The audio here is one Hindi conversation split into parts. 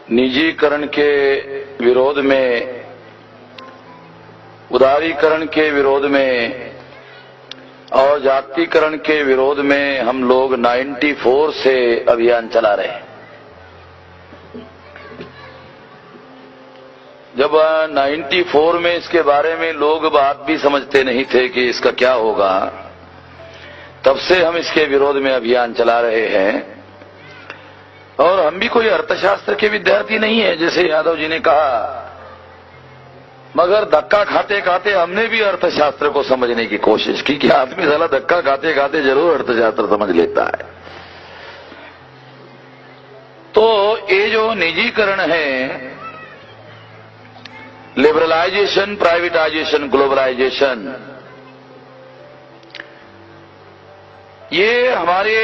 निजीकरण के विरोध में, उदारीकरण के विरोध में और जातीकरण के विरोध में हम लोग 94 से अभियान चला रहे हैं। जब 94 में इसके बारे में लोग बात भी समझते नहीं थे कि इसका क्या होगा, तब से हम इसके विरोध में अभियान चला रहे हैं। और हम भी कोई अर्थशास्त्र के विद्यार्थी नहीं है, जैसे यादव जी ने कहा, मगर धक्का खाते खाते हमने भी अर्थशास्त्र को समझने की कोशिश की कि आदमी साला धक्का खाते खाते जरूर अर्थशास्त्र समझ लेता है। तो ये जो निजीकरण है, लिबरलाइजेशन, प्राइवेटाइजेशन, ग्लोबलाइजेशन, ये हमारे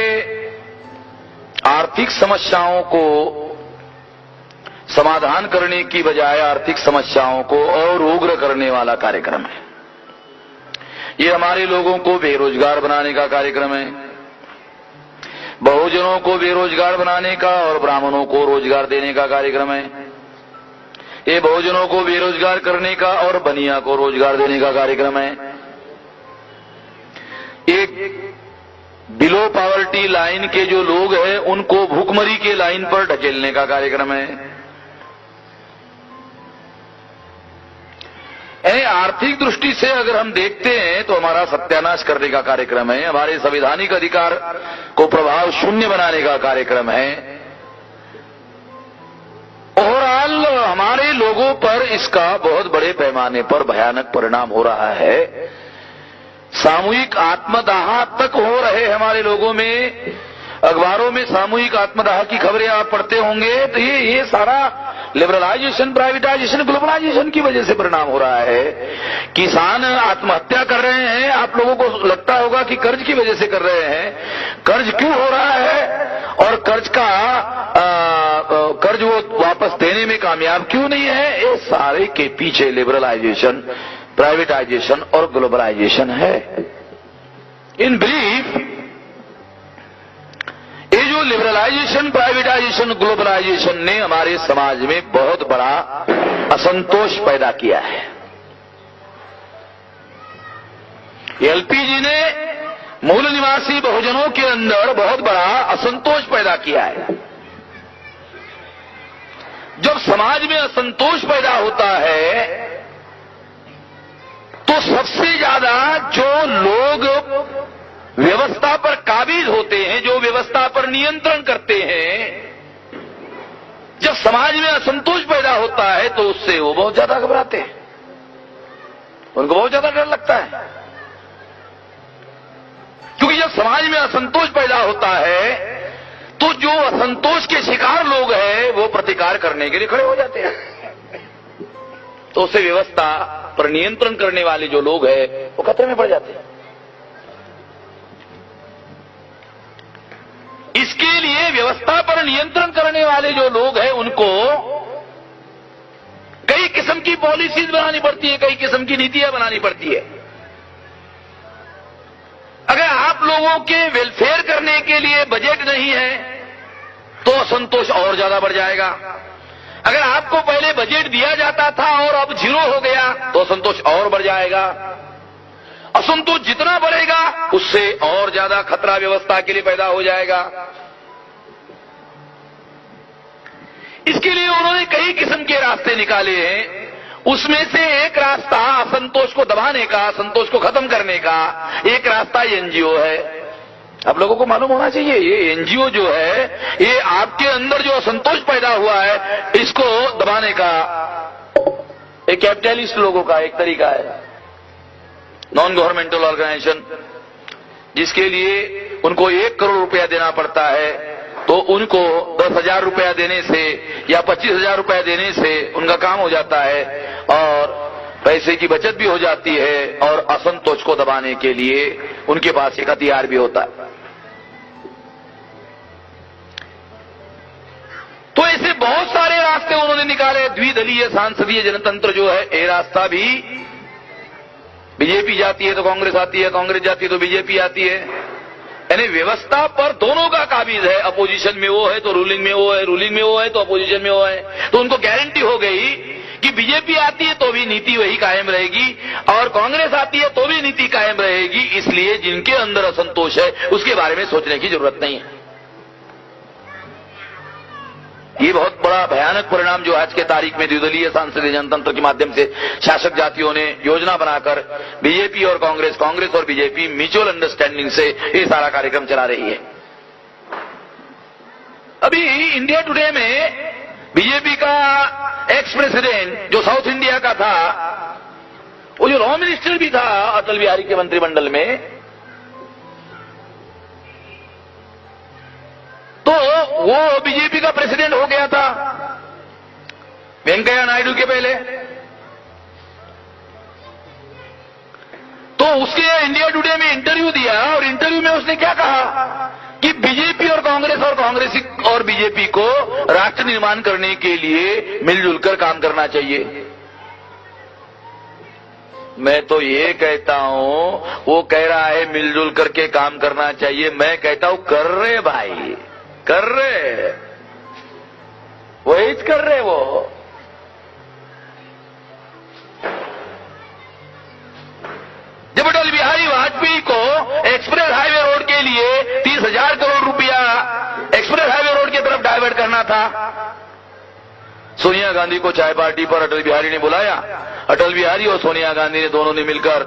आर्थिक समस्याओं को समाधान करने की बजाय आर्थिक समस्याओं को और उग्र करने वाला कार्यक्रम है। ये हमारे लोगों को बेरोजगार बनाने का कार्यक्रम है, बहुजनों को बेरोजगार बनाने का और ब्राह्मणों को रोजगार देने का कार्यक्रम है। ये बहुजनों को बेरोजगार करने का और बनिया को रोजगार देने का कार्यक्रम है। एक बिलो पॉवर्टी लाइन के जो लोग हैं उनको भूखमरी के लाइन पर ढकेलने का कार्यक्रम है। आर्थिक दृष्टि से अगर हम देखते हैं तो हमारा सत्यानाश करने का कार्यक्रम है, हमारे संवैधानिक अधिकार को प्रभाव शून्य बनाने का कार्यक्रम है। ओवरऑल हमारे लोगों पर इसका बहुत बड़े पैमाने पर भयानक परिणाम हो रहा है। सामूहिक आत्मदाह तक हो रहे हमारे लोगों में। अखबारों में सामूहिक आत्मदाह की खबरें आप पढ़ते होंगे, तो ये सारा लिबरलाइजेशन, प्राइवेटाइजेशन, ग्लोबलाइजेशन की वजह से परिणाम हो रहा है। किसान आत्महत्या कर रहे हैं, आप लोगों को लगता होगा कि कर्ज की वजह से कर रहे हैं। कर्ज क्यों हो रहा है और कर्ज वो वापस देने में कामयाब क्यों नहीं है? ये सारे के पीछे लिबरलाइजेशन, प्राइवेटाइजेशन और ग्लोबलाइजेशन है। इन ब्रीफ, ये जो लिबरलाइजेशन, प्राइवेटाइजेशन, ग्लोबलाइजेशन ने हमारे समाज में बहुत बड़ा असंतोष पैदा किया है। एलपीजी ने मूल निवासी बहुजनों के अंदर बहुत बड़ा असंतोष पैदा किया है। जब समाज में असंतोष पैदा होता है तो सबसे ज्यादा जो लोग व्यवस्था पर काबिज होते हैं, जो व्यवस्था पर नियंत्रण करते हैं, जब समाज में असंतोष पैदा होता है तो उससे वो बहुत ज्यादा घबराते हैं, उनको बहुत ज्यादा डर लगता है। क्योंकि जब समाज में असंतोष पैदा होता है तो जो असंतोष के शिकार लोग हैं वो प्रतिकार करने के लिए खड़े हो जाते हैं। तो उससे व्यवस्था पर नियंत्रण करने वाले जो लोग हैं वो खतरे में पड़ जाते हैं। इसके लिए व्यवस्था पर नियंत्रण करने वाले जो लोग हैं उनको कई किस्म की पॉलिसीज बनानी पड़ती है, कई किस्म की नीतियां बनानी पड़ती है। अगर आप लोगों के वेलफेयर करने के लिए बजट नहीं है तो असंतोष और ज्यादा बढ़ जाएगा। अगर आपको पहले बजट दिया जाता था और अब जीरो हो गया तो असंतोष और बढ़ जाएगा। असंतोष जितना बढ़ेगा उससे और ज्यादा खतरा व्यवस्था के लिए पैदा हो जाएगा। इसके लिए उन्होंने कई किस्म के रास्ते निकाले हैं। उसमें से एक रास्ता असंतोष को दबाने का, असंतोष को खत्म करने का एक रास्ता एनजीओ है। आप लोगों को मालूम होना चाहिए, ये एनजीओ जो है ये आपके अंदर जो असंतोष पैदा हुआ है इसको दबाने का एक कैपिटलिस्ट लोगों का एक तरीका है। नॉन गवर्नमेंटल ऑर्गेनाइजेशन जिसके लिए उनको 1 करोड़ रुपया देना पड़ता है तो उनको 10,000 रुपया देने से या 25,000 रुपया देने से उनका काम हो जाता है और पैसे की बचत भी हो जाती है और असंतोष को दबाने के लिए उनके पास एक हथियार भी होता है। तो ऐसे बहुत सारे रास्ते उन्होंने निकाले। द्विदलीय सांसदीय जनतंत्र जो है ये रास्ता भी, बीजेपी जाती है तो कांग्रेस आती है, कांग्रेस जाती है तो बीजेपी आती है। यानी व्यवस्था पर दोनों का काबिज है। अपोजिशन में वो है तो रूलिंग में वो है, रूलिंग में वो है तो अपोजिशन में वो है। तो उनको गारंटी हो गई कि बीजेपी आती है तो भी नीति वही कायम रहेगी और कांग्रेस आती है तो भी नीति कायम रहेगी। इसलिए जिनके अंदर असंतोष है उसके बारे में सोचने की जरूरत नहीं है। ये बहुत बड़ा भयानक परिणाम जो आज के तारीख में द्विदलीय सांसदीय जनतंत्र के माध्यम से शासक जातियों ने योजना बनाकर बीजेपी और कांग्रेस, कांग्रेस और बीजेपी म्यूचुअल अंडरस्टैंडिंग से ये सारा कार्यक्रम चला रही है। अभी इंडिया टुडे में बीजेपी का एक्स प्रेसिडेंट जो साउथ इंडिया का था, वो जो लॉ मिनिस्टर भी था अटल बिहारी के मंत्रिमंडल में, तो वो बीजेपी का प्रेसिडेंट हो गया था वेंकैया नायडू के पहले। तो उसके इंडिया टुडे में इंटरव्यू दिया और इंटरव्यू में उसने क्या कहा कि बीजेपी और कांग्रेस और बीजेपी को राष्ट्र निर्माण करने के लिए मिलजुल कर काम करना चाहिए। मैं तो ये कहता हूं, वो कह रहा है मिलजुल करके काम करना चाहिए, मैं कहता हूं कर रहे भाई, कर रहे, वही कर रहे वो। जब अटल बिहारी वाजपेयी को एक्सप्रेस हाईवे रोड के लिए 30,000 करोड़ रुपया एक्सप्रेस हाईवे रोड की तरफ डाइवर्ट करना था, सोनिया गांधी को चाय पार्टी पर अटल बिहारी ने बुलाया। अटल बिहारी और सोनिया गांधी ने दोनों ने मिलकर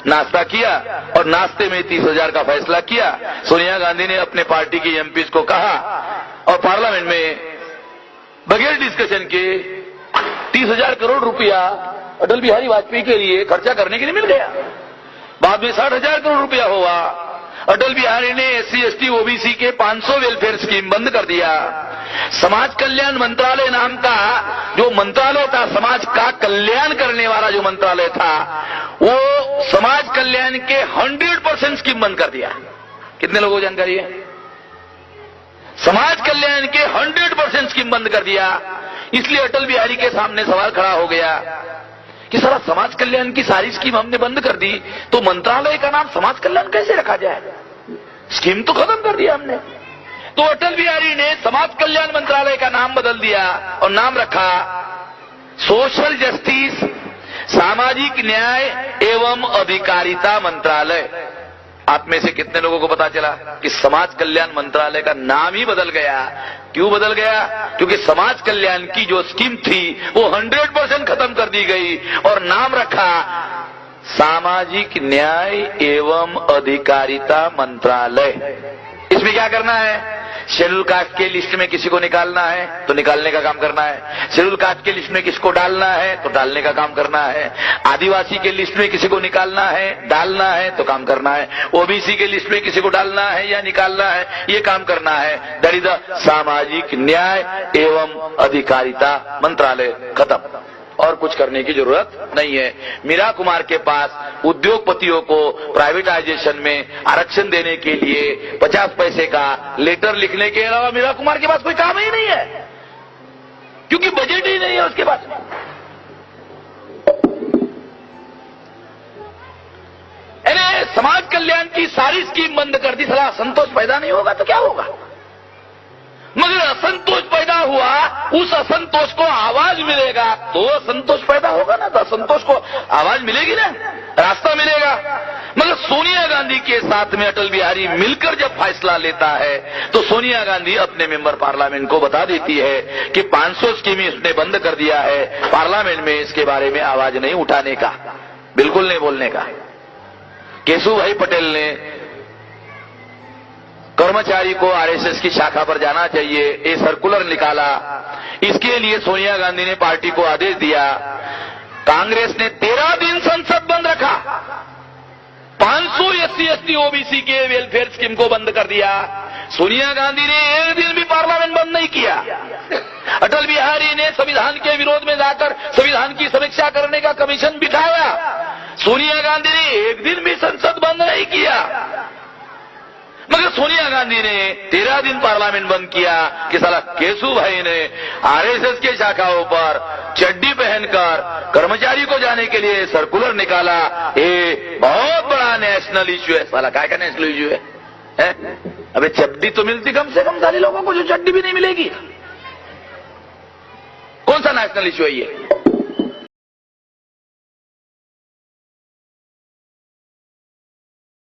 नाश्ता किया और नाश्ते में 30,000 का फैसला किया। सोनिया गांधी ने अपने पार्टी के एमपीज को कहा और पार्लियामेंट में बगैर डिस्कशन के 30,000 करोड़ रुपया अटल बिहारी वाजपेयी के लिए खर्चा करने के लिए मिल गया। बाद में 60,000 करोड़ रुपया हुआ। अटल बिहारी ने SC ST OBC के 500 वेलफेयर स्कीम बंद कर दिया। समाज कल्याण मंत्रालय नाम का जो मंत्रालय था, समाज का कल्याण करने वाला जो मंत्रालय था, वो समाज कल्याण के 100% स्कीम बंद कर दिया। कितने लोगों को जानकारी है? समाज कल्याण के 100% स्कीम बंद कर दिया। इसलिए अटल बिहारी के सामने सवाल खड़ा हो गया कि सारा समाज कल्याण की सारी स्कीम हमने बंद कर दी, तो मंत्रालय का नाम समाज कल्याण कैसे रखा जाए? स्कीम तो खत्म कर दिया हमने। तो अटल बिहारी ने समाज कल्याण मंत्रालय का नाम बदल दिया और नाम रखा सोशल जस्टिस, सामाजिक न्याय एवं अधिकारिता मंत्रालय। आप में से कितने लोगों को पता चला कि समाज कल्याण मंत्रालय का नाम ही बदल गया? क्यों बदल गया? क्योंकि समाज कल्याण की जो स्कीम थी वो 100% खत्म कर दी गई और नाम रखा सामाजिक न्याय एवं अधिकारिता मंत्रालय। इसमें क्या करना है? शेड्यूल कास्ट के लिस्ट में किसी को निकालना है तो निकालने का काम करना है, शेड्यूल कास्ट के लिस्ट में किसको डालना है तो डालने का काम करना है, आदिवासी के लिस्ट में किसी को निकालना है डालना है तो काम करना है, ओबीसी के लिस्ट में किसी को डालना है या निकालना है ये काम करना है। दैट इज द सामाजिक न्याय एवं अधिकारिता मंत्रालय। खत्म, और कुछ करने की जरूरत नहीं है। मीरा कुमार के पास उद्योगपतियों को प्राइवेटाइजेशन में आरक्षण देने के लिए 50 पैसे का लेटर लिखने के अलावा मीरा कुमार के पास कोई काम ही नहीं है, क्योंकि बजट ही नहीं है उसके पास। अरे समाज कल्याण की सारी स्कीम बंद कर दी, साला संतोष पैदा नहीं होगा तो क्या होगा? मगर असंतोष पैदा हुआ, उस असंतोष को आवाज मिलेगा तो असंतोष पैदा होगा ना, तो असंतोष को आवाज मिलेगी ना, रास्ता मिलेगा। मगर सोनिया गांधी के साथ में अटल बिहारी मिलकर जब फैसला लेता है तो सोनिया गांधी अपने मेंबर पार्लियामेंट को बता देती है कि 500 स्कीम उसने बंद कर दिया है, पार्लियामेंट में इसके बारे में आवाज नहीं उठाने का, बिल्कुल नहीं बोलने का। केशु भाई पटेल ने कर्मचारी को आरएसएस की शाखा पर जाना चाहिए, ये सर्कुलर निकाला। इसके लिए सोनिया गांधी ने पार्टी को आदेश दिया। कांग्रेस ने 13 दिन संसद बंद रखा, 500 SC ST OBC के वेलफेयर स्कीम को बंद कर दिया। सोनिया गांधी ने एक दिन भी पार्लियामेंट बंद नहीं किया। अटल बिहारी ने संविधान के विरोध में जाकर संविधान की समीक्षा करने का कमीशन बिठाया। सोनिया गांधी ने एक दिन भी संसद बंद नहीं किया। मगर सोनिया गांधी ने 13 दिन पार्लियामेंट बंद किया कि साला केशु भाई ने आरएसएस के शाखाओं पर चड्डी पहनकर कर्मचारी को जाने के लिए सर्कुलर निकाला। ये बहुत बड़ा नेशनल इश्यू है। साला क्या का नेशनल इश्यू है? है? अबे चड्डी तो मिलती कम से कम सारे लोगों को, जो चड्डी भी नहीं मिलेगी। कौन सा नेशनल इश्यू है ये?